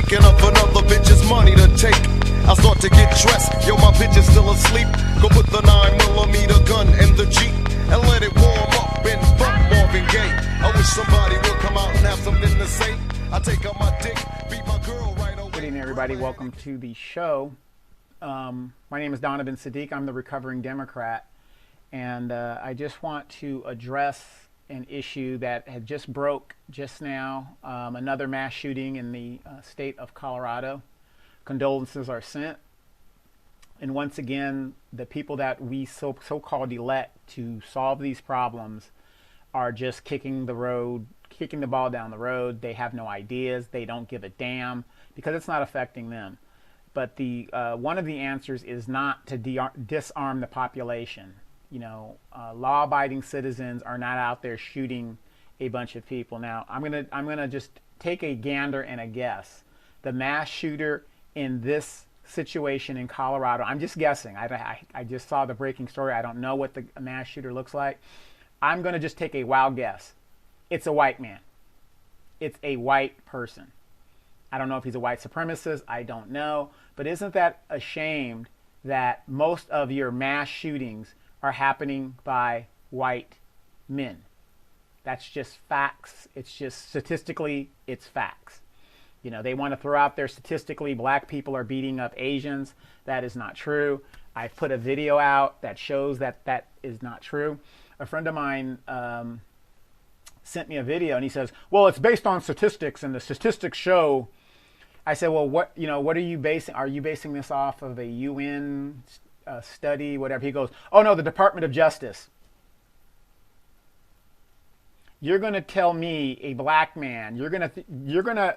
Thinking of another bitch's money to take. I start to get dressed, yo, my bitch is still asleep. Go put the 9mm gun in the Jeep and let it warm up and fuck Marvin Gaye. I wish somebody would come out and have something to say. I take out my dick, beat my girl right away. Good evening, everybody. Welcome to the show. My name is Donovan Saadiq. I'm the recovering Democrat. And I just want to address an issue that had just broke just now. Another mass shooting in the state of Colorado. Condolences are sent. And once again, the people that we so-called elect to solve these problems are just kicking the ball down the road. They have no ideas. They don't give a damn because it's not affecting them. But the one of the answers is not to disarm the population. You know, law-abiding citizens are not out there shooting a bunch of people. Now, I'm gonna just take a gander and a guess. The mass shooter in this situation in Colorado, I'm just guessing. I just saw the breaking story. I don't know what the mass shooter looks like. I'm gonna just take a wild guess. It's a white man. It's a white person. I don't know if he's a white supremacist. I don't know. But isn't that ashamed that most of your mass shootings are happening by white men? That's just facts. It's just statistically, it's facts. You know, they want to throw out there statistically black people are beating up Asians. That is not true. I've put a video out that shows that that is not true. A friend of mine sent me a video and he says, well, it's based on statistics and the statistics show. I said, well, what are you basing? Are you basing this off of a UN study, whatever? He goes, oh no, the Department of Justice. You're going to tell me, a black man, you're going to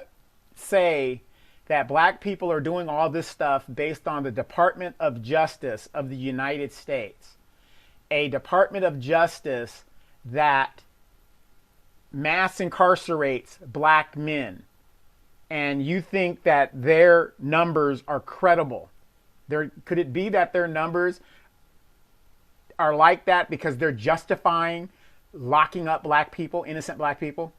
say that black people are doing all this stuff based on the Department of Justice of the United States, a Department of Justice that mass incarcerates black men, and you think that their numbers are credible? Could it be that their numbers are like that because they're justifying locking up black people, innocent black people?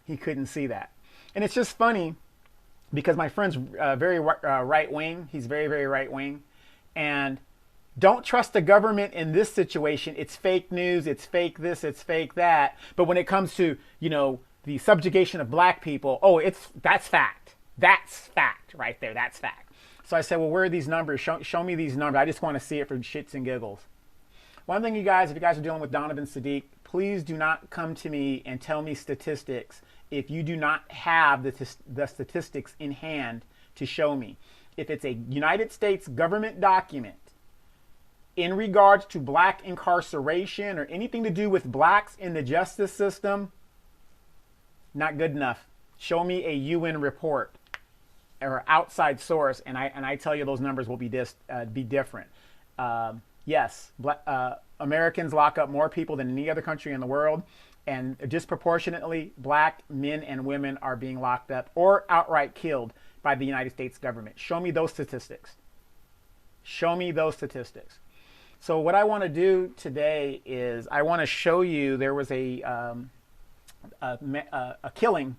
He couldn't see that. And it's just funny because my friend's very right-wing. He's very, very right-wing. And don't trust the government in this situation. It's fake news. It's fake this. It's fake that. But when it comes to, you know, the subjugation of black people, oh, that's fact. That's fact right there. That's fact. So I said, well, where are these numbers? Show me these numbers. I just want to see it for shits and giggles. One thing, you guys, if you guys are dealing with Donovan Saadiq, please do not come to me and tell me statistics if you do not have the statistics in hand to show me. If it's a United States government document in regards to black incarceration or anything to do with blacks in the justice system, not good enough. Show me a UN report or outside source, and I tell you those numbers will be different. Yes, Americans lock up more people than any other country in the world, and disproportionately black men and women are being locked up or outright killed by the United States government. Show me those statistics. Show me those statistics. So what I want to do today is I want to show you there was a killing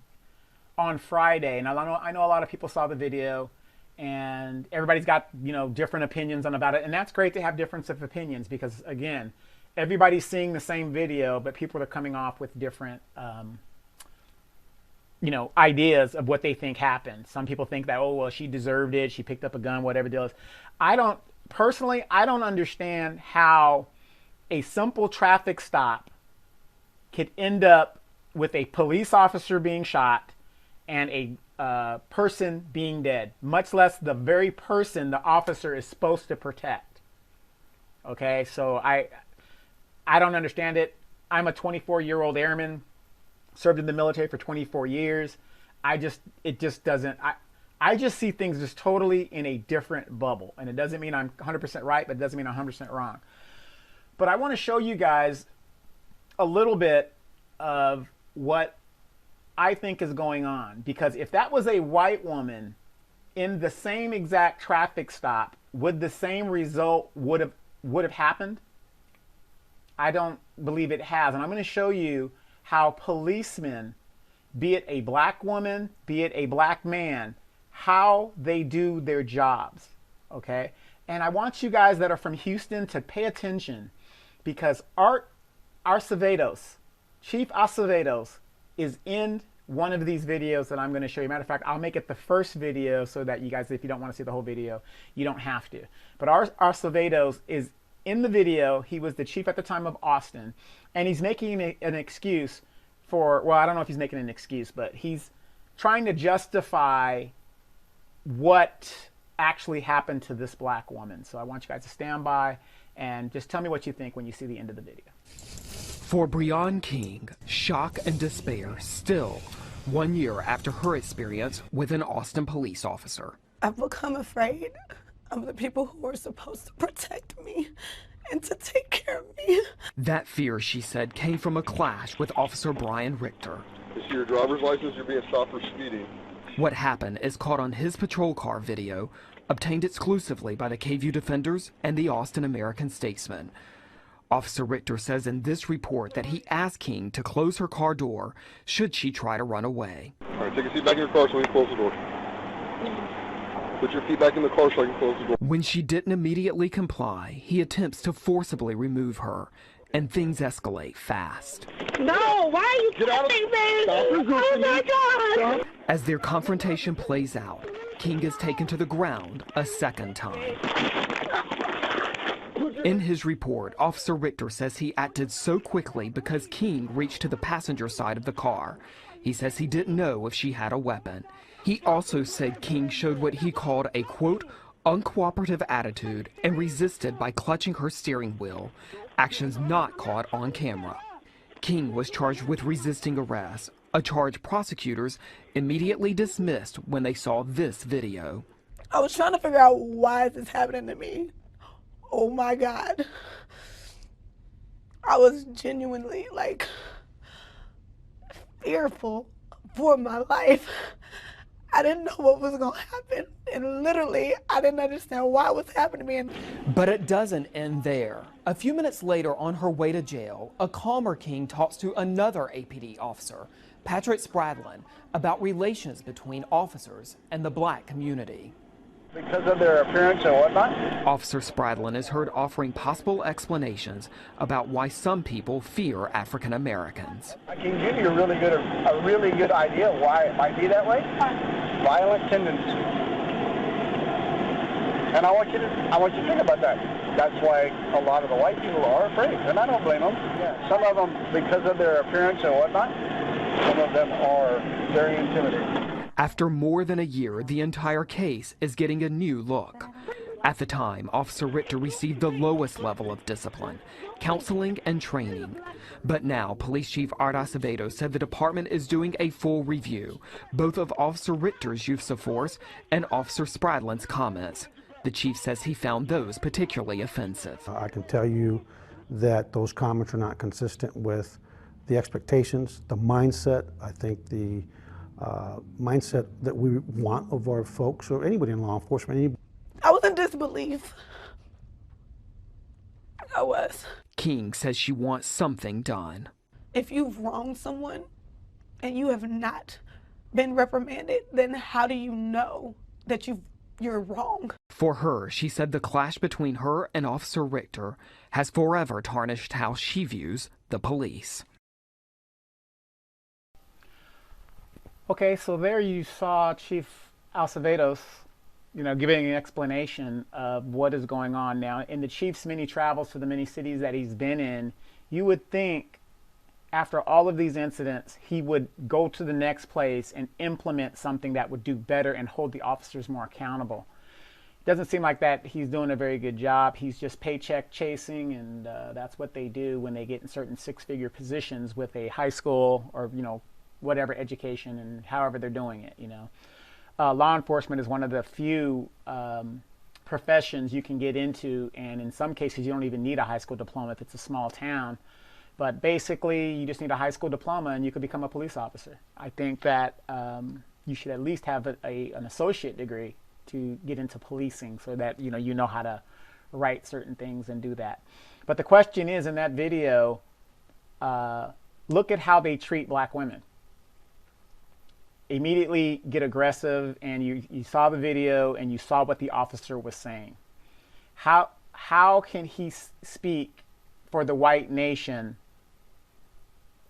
on Friday, and I know a lot of people saw the video, and everybody's got, you know, different opinions about it, and that's great to have difference of opinions because, again, everybody's seeing the same video, but people are coming off with different you know, ideas of what they think happened. Some people think that, oh, well, she deserved it, she picked up a gun, whatever deal is. I don't understand how a simple traffic stop could end up with a police officer being shot and a person being dead, much less the very person the officer is supposed to protect. Okay, so I don't understand it. I'm a 24-year-old airman, served in the military for 24 years. I just see things just totally in a different bubble. And it doesn't mean I'm 100% right, but it doesn't mean I'm 100% wrong. But I want to show you guys a little bit of what I think is going on, because if that was a white woman in the same exact traffic stop, would the same result would have happened? I don't believe it has. And I'm going to show you how policemen be it a black woman, be it a black man, how they do their jobs, okay? And I want you guys that are from Houston to pay attention, because Chief Acevedos is in one of these videos that I'm going to show you. Matter of fact, I'll make it the first video so that you guys, if you don't want to see the whole video, you don't have to. But Acevedos is in the video. He was the chief at the time of Austin, and he's making an excuse for, well, I don't know if he's making an excuse, but he's trying to justify what actually happened to this black woman. So I want you guys to stand by and just tell me what you think when you see the end of the video. For Breon King, shock and despair still, 1 year after her experience with an Austin police officer. I've become afraid of the people who are supposed to protect me and to take care of me. That fear, she said, came from a clash with Officer Brian Richter. Is your driver's license? You're being stopped for speeding. What happened is caught on his patrol car video, obtained exclusively by the K-View Defenders and the Austin American-Statesman. Officer Richter says in this report that he asked King to close her car door should she try to run away. All right, take a seat back in your car so we can close the door. Put your feet back in the car so I can close the door. When she didn't immediately comply, he attempts to forcibly remove her, and things escalate fast. No, why are you touching me? Oh my God! As their confrontation plays out, King is taken to the ground a second time. In his report, Officer Richter says he acted so quickly because King reached to the passenger side of the car. He says he didn't know if she had a weapon. He also said King showed what he called a, quote, uncooperative attitude and resisted by clutching her steering wheel, actions not caught on camera. King was charged with resisting arrest, a charge prosecutors immediately dismissed when they saw this video. I was trying to figure out why is this happening to me. Oh my God. I was genuinely like fearful for my life. I didn't know what was gonna happen, and literally I didn't understand why it was happening to me. But it doesn't end there. A few minutes later, on her way to jail, a calmer King talks to another APD officer, Patrick Spradlin, about relations between officers and the black community. Because of their appearance and whatnot? Officer Spradlin is heard offering possible explanations about why some people fear African Americans. I can give you a really good idea of why it might be that way. Violent tendencies. And I want you to think about that. That's why a lot of the white people are afraid, and I don't blame them. Yeah. Some of them, because of their appearance and whatnot, some of them are very intimidating. After more than a year, the entire case is getting a new look. At the time, Officer Richter received the lowest level of discipline, counseling and training. But now, Police Chief Art Acevedo said the department is doing a full review, both of Officer Richter's use of force and Officer Spradlin's comments. The chief says he found those particularly offensive. I can tell you that those comments are not consistent with the expectations, the mindset. I think the mindset that we want of our folks or anybody in law enforcement. I was in disbelief. I was. King says she wants something done. If you've wronged someone and you have not been reprimanded, then how do you know that you're wrong? For her, she said the clash between her and Officer Richter has forever tarnished how she views the police. Okay, so there you saw Chief Acevedos, giving an explanation of what is going on now. In the chief's many travels to the many cities that he's been in, you would think after all of these incidents, he would go to the next place and implement something that would do better and hold the officers more accountable. It doesn't seem like that he's doing a very good job. He's just paycheck chasing, and that's what they do when they get in certain six-figure positions with a high school or, whatever education and however they're doing it, Law enforcement is one of the few professions you can get into, and in some cases you don't even need a high school diploma if it's a small town. But basically you just need a high school diploma and you could become a police officer. I think that you should at least have an associate degree to get into policing so that you know how to write certain things and do that. But the question is, in that video, look at how they treat black women. immediately get aggressive, and you saw the video and you saw what the officer was saying. How can he speak for the white nation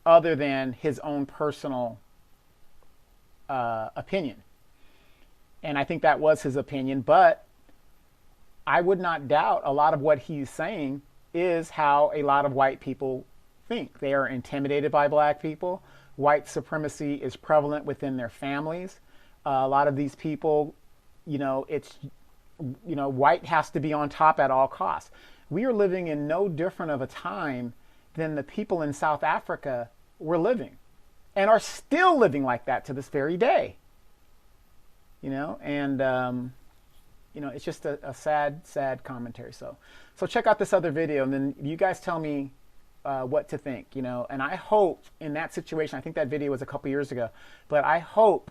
other than his own personal opinion? And I think that was his opinion, but I would not doubt a lot of what he's saying is how a lot of white people think. They are intimidated by black people. White supremacy is prevalent within their families. A lot of these people, white has to be on top at all costs. We are living in no different of a time than the people in South Africa were living, and are still living like that to this very day. It's just a sad commentary. So check out this other video, and then you guys tell me what to think, and I hope in that situation, I think that video was a couple years ago, but I hope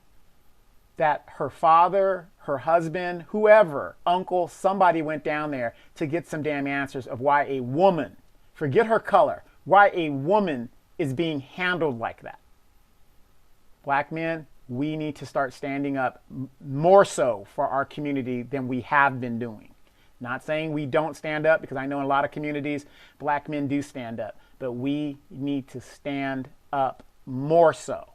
that her father, her husband, whoever, uncle, somebody went down there to get some damn answers of why a woman, forget her color, why a woman is being handled like that. Black men, we need to start standing up more so for our community than we have been doing. Not saying we don't stand up, because I know in a lot of communities, black men do stand up. But we need to stand up more so,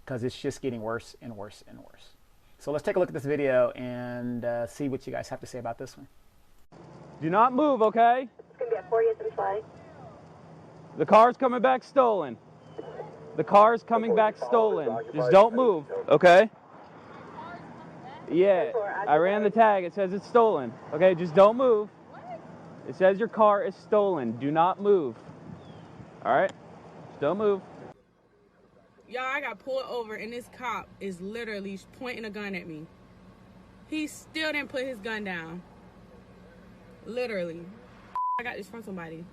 because it's just getting worse and worse and worse. So let's take a look at this video and see what you guys have to say about this one. Do not move, okay? It's going to be at 40th and Fly. The car's coming back stolen. The car's coming back stolen. Just don't move, okay? Yeah, I ran the tag. It says it's stolen. Okay, just don't move. It says your car is stolen. Do not move. All right? Just don't move. Y'all, I got pulled over, and this cop is literally pointing a gun at me. He still didn't put his gun down. Literally. I got this from somebody.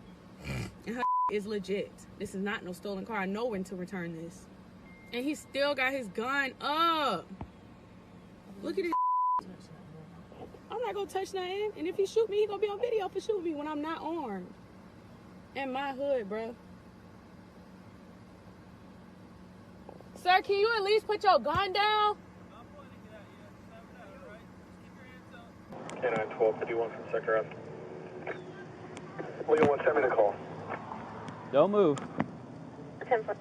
And her is legit. This is not no stolen car. I know when to return this. And he still got his gun up. Look at this. I'm not gonna touch nothing. And if he shoot me, he gonna be on video for shooting me when I'm not armed. In my hood, bro. Sir, can you at least put your gun down? K9 1251 from Sector F. Legal 1, send me the call. Don't move. 10-4.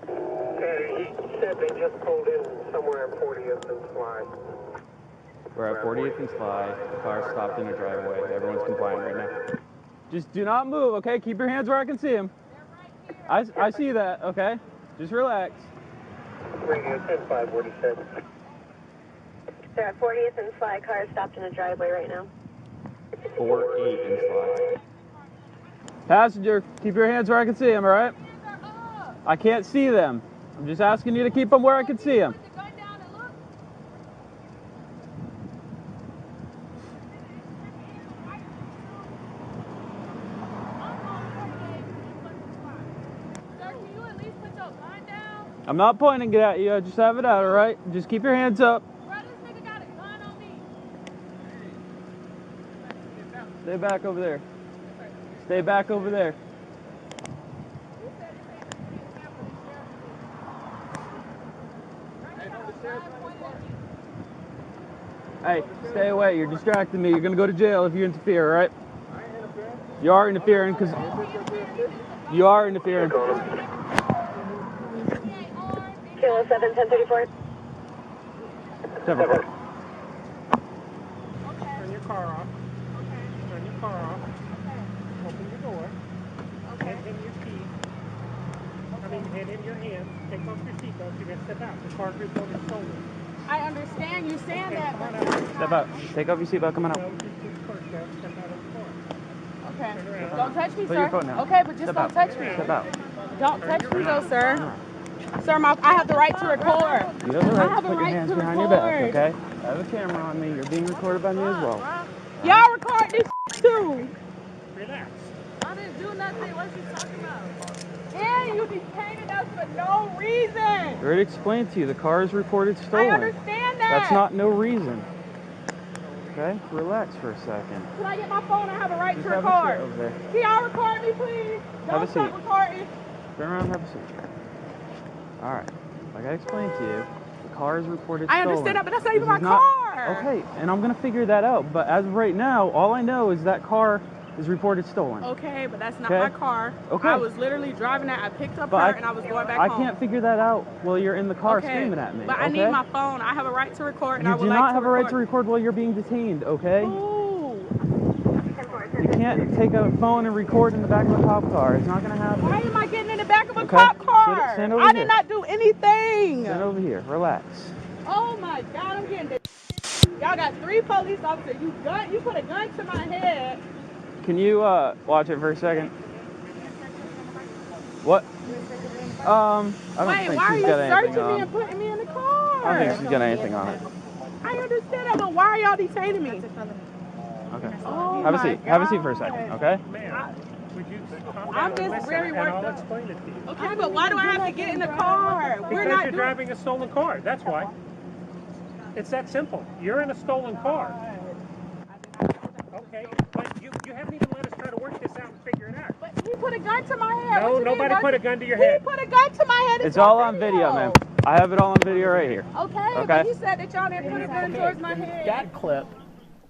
He said they just pulled in somewhere at 40th and Fly. We're at 40th and Sly. The car stopped in a driveway. Everyone's complying right now. Just do not move, okay? Keep your hands where I can see them. I see that, okay? Just relax. Radio 10-546. They're at 40th and Fly. Car is stopped in a driveway right now. 4-8 and Sly. Passenger, keep your hands where I can see them, all right? I can't see them. I'm just asking you to keep them where I can see them. I'm not pointing it at you. I just have it out, all right? Just keep your hands up. Stay back over there. Stay back over there. Hey, stay away. You're distracting me. You're going to go to jail if you interfere, all right? You are interfering because... You are interfering. Kilo 7, 1034. 7. Turn your car off. Turn your car off. Open your door. Hand him your key. Hand him your hands. Take off your seatbelt. You're going to step out. The car's reported stolen. I understand you saying that, but... Step out. Take off your seatbelt. Come on out. Okay. Don't touch me, Put sir. your phone down. Okay, but just Step don't out. touch me. Step out. Don't touch me, though, sir. Sir, I have the right to record. You have the right I have to the put your right hands to behind your record. back, okay? I have a camera on me. You're being recorded by me as well. Y'all record this too. Relax. I didn't do nothing. What you talking about? And you detained us for no reason. I already explained to you. The car is reported stolen. I understand that. That's not no reason. Okay? Relax for a second. Can I get my phone? I have a right Just to have record. a seat over there. Can y'all record me, please? Have a Don't stop seat. recording. Turn around and have a seat. All right. Like I explained to you, the car is reported stolen. I understand that, but that's not even This my is car. Okay, and I'm gonna figure that out. But as of right now, all I know is that car is reported stolen. Okay, but that's not my car. Okay. I was literally driving that. I picked up her and I was going back home. I can't figure that out while you're in the car screaming at me. But I need my phone. I have a right to record, and I would like to record. You do not have a right to record while you're being detained, okay? Ooh. You can't take a phone and record in the back of a cop car. It's not gonna happen. Why am I getting in the back of a cop car? Stand over I here. did not do anything. Stand over here. Relax. Oh my God, I'm getting this. Y'all got 3 police officers. You put a gun to my head. Can you watch it for a second? What? I don't think why are she's you got anything searching on. me and putting me in the car? I don't think she's got anything on it. I understand that, but why are y'all detaining me? Okay. Oh Have a my seat. Have a seat for a second, okay? I'm just very worked I'll up. explain it to you. Okay, but why do I have to get in the car? Because you're driving a stolen car. That's why. It's that simple. You're in a stolen car. Okay, but you haven't even let us try to work this out and figure it out. But he put a gun to my head. No, nobody put a gun to your head. He put a gun to my head. It's all on video, ma'am. I have it all on video right here. Okay, but he said that y'all didn't put a gun towards my head. That clip,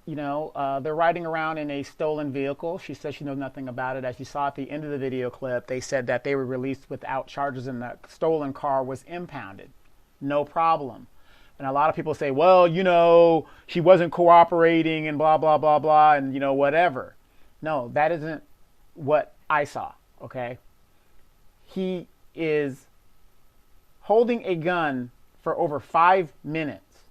you know, they're riding around in a stolen vehicle. She says she knows nothing about it. As you saw at the end of the video clip, they said that they were released without charges and the stolen car was impounded. No problem. And a lot of people say, well, you know, she wasn't cooperating and blah, blah, blah, blah, and, you know, whatever. No, that isn't what I saw, okay? He is holding a gun for over 5 minutes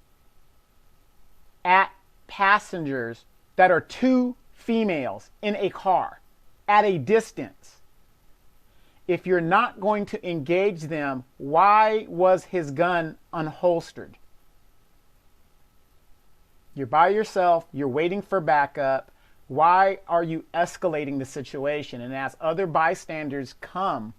at passengers that are 2 females in a car at a distance. If you're not going to engage them, why was his gun unholstered? You're by yourself, you're waiting for backup. Why are you escalating the situation? And as other bystanders come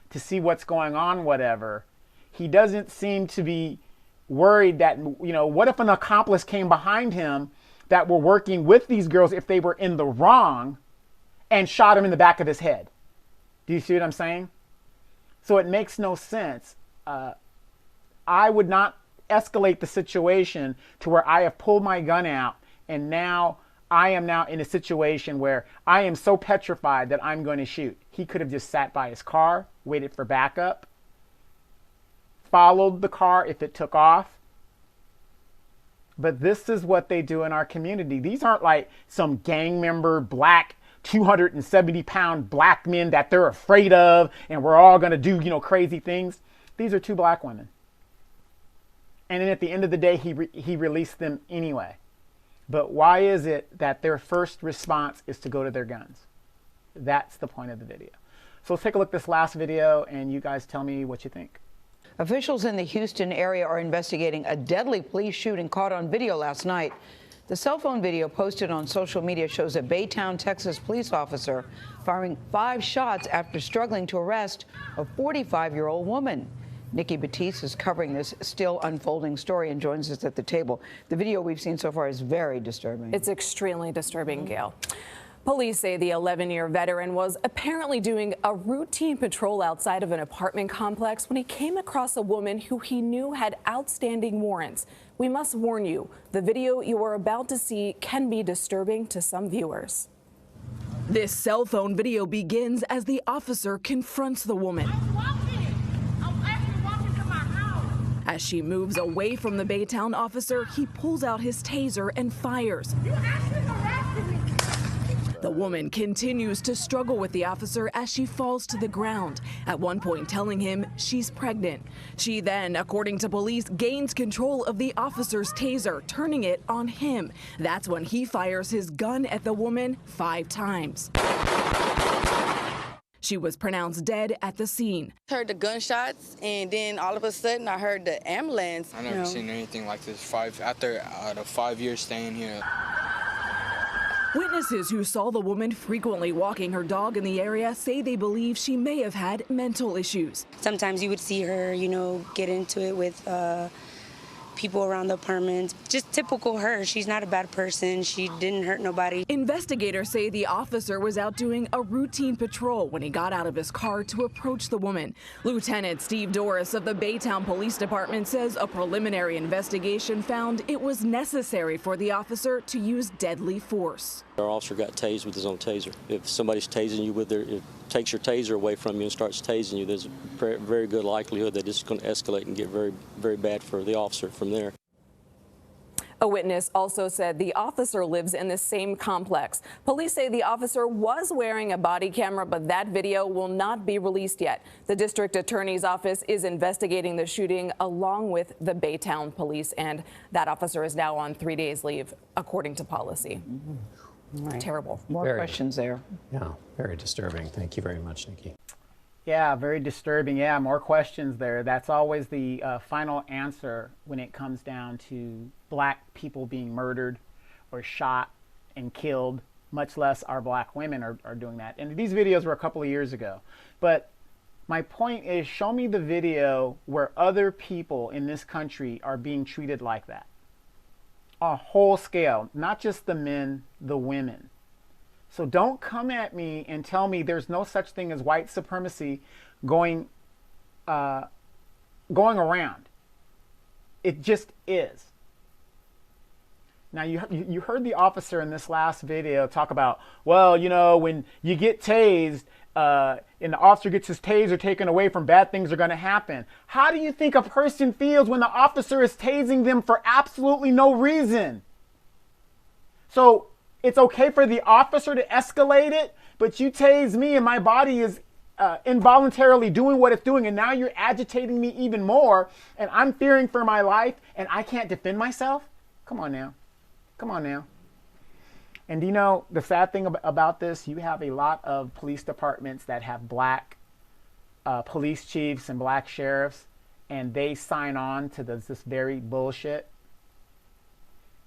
to see what's going on, whatever, he doesn't seem to be worried that, you know, what if an accomplice came behind him that were working with these girls if they were in the wrong and shot him in the back of his head? Do you see what I'm saying? So it makes no sense. I would not escalate the situation to where I have pulled my gun out and now I am now in a situation where I am so petrified that I'm going to shoot. He could have just sat by his car, waited for backup, followed the car if it took off. But this is what they do in our community. These aren't like some gang member, black, 270-pound black men that they're afraid of and we're all going to do, you know, crazy things. These are 2 black women. And then at the end of the day, he released them anyway. But why is it that their first response is to go to their guns? That's the point of the video. So let's take a look at this last video and you guys tell me what you think. Officials in the Houston area are investigating a deadly police shooting caught on video last night. The cell phone video posted on social media shows a Baytown, Texas police officer firing 5 shots after struggling to arrest a 45-year-old woman. Nikki Batiste is covering this still unfolding story and joins us at the table. The video we've seen so far is very disturbing. It's extremely disturbing, Gail. Police say the 11-year veteran was apparently doing a routine patrol outside of an apartment complex when he came across a woman who he knew had outstanding warrants. We must warn you, the video you are about to see can be disturbing to some viewers. This cell phone video begins as the officer confronts the woman. As she moves away from the Baytown officer, he pulls out his taser and fires. The woman continues to struggle with the officer as she falls to the ground, at one point telling him she's pregnant. She then, according to police, gains control of the officer's taser, turning it on him. That's when he fires his gun at the woman 5 times. She was pronounced dead at the scene. Heard the gunshots, and then all of a sudden I heard the ambulance. I never seen anything like this. After the 5 years staying here. Witnesses who saw the woman frequently walking her dog in the area say they believe she may have had mental issues. Sometimes you would see her, you know, get into it with people around the apartment. Just typical her. She's not a bad person. She didn't hurt nobody. Investigators say the officer was out doing a routine patrol when he got out of his car to approach the woman. Lieutenant Steve Doris of the Baytown Police Department says a preliminary investigation found it was necessary for the officer to use deadly force. Our officer got tased with his own taser. If somebody's tasing you with their, it takes your taser away from you and starts tasing you, there's a very good likelihood that it's going to escalate and get very, very bad for the officer from there. A witness also said the officer lives in the same complex. Police say the officer was wearing a body camera, but that video will not be released yet. The district attorney's office is investigating the shooting along with the Baytown police, and that officer is now on 3 days leave, according to policy. Right. Terrible. More questions there. Yeah, very disturbing. Thank you very much, Nikki. Yeah, very disturbing. Yeah, more questions there. That's always the final answer when it comes down to black people being murdered or shot and killed, much less our black women are doing that. And these videos were a couple of years ago. But my point is, show me the video where other people in this country are being treated like that. On a whole scale, not just the men, the women. So don't come at me and tell me there's no such thing as white supremacy going around. It just is. Now you heard the officer in this last video talk about, well, you know, when you get tased and the officer gets his taser taken away from, bad things are going to happen. How do you think a person feels when the officer is tasing them for absolutely no reason? So it's okay for the officer to escalate it, but you tase me and my body is involuntarily doing what it's doing, and now you're agitating me even more, and I'm fearing for my life, and I can't defend myself? Come on now. Come on now. And you know, the sad thing about this, you have a lot of police departments that have black police chiefs and black sheriffs, and they sign on to this very bullshit.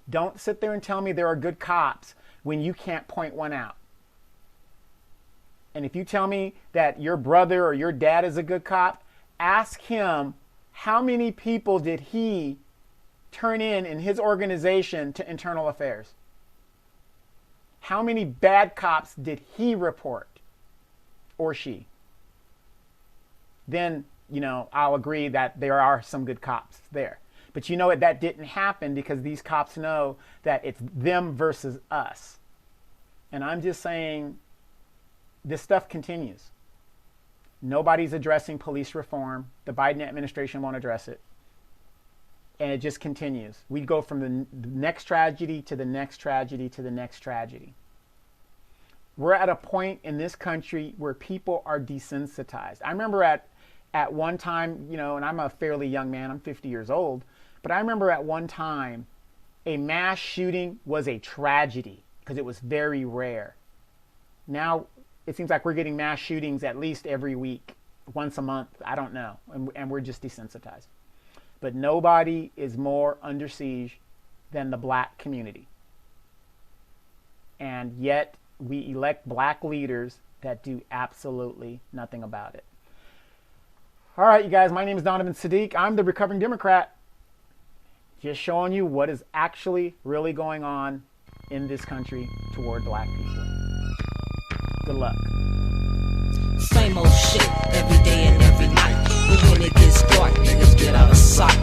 Don't sit there and tell me there are good cops when you can't point one out. And if you tell me that your brother or your dad is a good cop, ask him how many people did he turn in his organization to internal affairs. How many bad cops did he report, or she? Then, you know, I'll agree that there are some good cops there. But you know what? That didn't happen because these cops know that it's them versus us. And I'm just saying, this stuff continues. Nobody's addressing police reform. The Biden administration won't address it. And it just continues. We go from the next tragedy to the next tragedy to the next tragedy. We're at a point in this country where people are desensitized. I remember at one time, you know, and I'm a fairly young man, I'm 50 years old, but I remember at one time a mass shooting was a tragedy because it was very rare. Now it seems like we're getting mass shootings at least every week, once a month, I don't know, and we're just desensitized. But nobody is more under siege than the black community. And yet we elect black leaders that do absolutely nothing about it. All right, you guys, my name is Donovan Saadiq. I'm the recovering Democrat. Just showing you what is actually really going on in this country toward black people. Good luck. Same old shit every day and every night. But when it gets dark, niggas get out of sight.